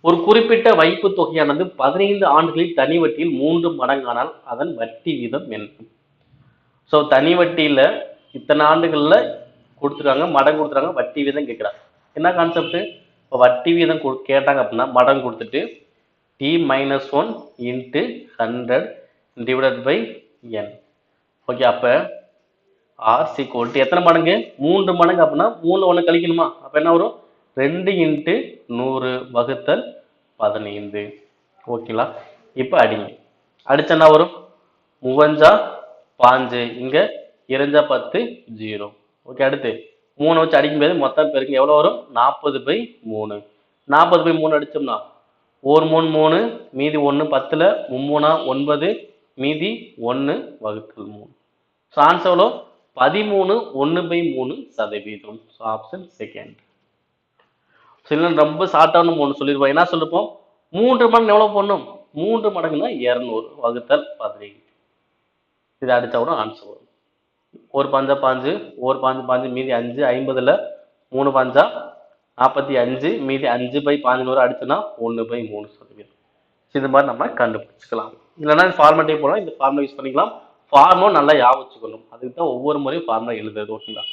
ஒரு குறிப்பிட்ட வைப்பு தொகையானது 15 ஆண்டுகளில் தனி வட்டியில் 3 மடங்கானால் அதன் வட்டி வீதம் என்ன? ஸோ தனி வட்டியில இத்தனை ஆண்டுகள்ல கொடுத்துருக்காங்க, மடங்கு கொடுத்துருக்காங்க, வட்டி வீதம் கேட்குறாங்க. என்ன கான்செப்ட்? இப்போ வட்டி வீதம் கேட்டாங்க அப்படின்னா மடங்கு கொடுத்துட்டு t-1 into 100 divided by n. Okay, அப்போ ஆர் சீக்வல் டு எத்தனை மடங்கு? 3 மடங்கு. அப்படின்னா 3 1 கழிக்கணுமா? அப்போ என்ன வரும்? 2 இன்ட்டு 100 வகுத்தல் 15. ஓகேங்களா? இப்போ அடிங்க. அடிச்சா என்ன வரும்? 3 5, இங்க 2 10 0. ஓகே, அடுத்து 3 வச்சு அடிக்கும்போது மொத்தம் பெருக்கு எவ்வளோ வரும்? 40/3. 40/3 அடிச்சோம்னா 1 3 3, மீதி 1 10ல் 3 9, மீதி 1 வகுத்தல் 3. ஸோ ஆன்சர் எவ்வளோ? 13 1/3%. So option second. சில ரொம்ப ஷார்ட்டான ஒன்று சொல்லியிருப்போம். என்ன சொல்லிருப்போம்? 3 மடங்கு எவ்வளோ போடணும்? 3 மடங்குனா 200 வகுத்தல் 15. இதை அடிச்சா கூட ஆன்சர் வரும். ஒரு 5 5, ஒரு 5 5, மீதி 5, 50ல் 3 5 45, மீதி 5/15 அடிச்சுன்னா 1/3%. இது மாதிரி நம்ம கண்டுபிடிச்சிக்கலாம். இல்லைன்னா ஃபார்மேட்டே போகலாம், இந்த ஃபார்முலா யூஸ் பண்ணிக்கலாம். ஃபார்முலா நல்லா ஞாபகம் வச்சுக்கணும். அதுக்கு தான் ஒவ்வொரு முறையும் ஃபார்முலா எழுதுறது. ஓகேங்களா?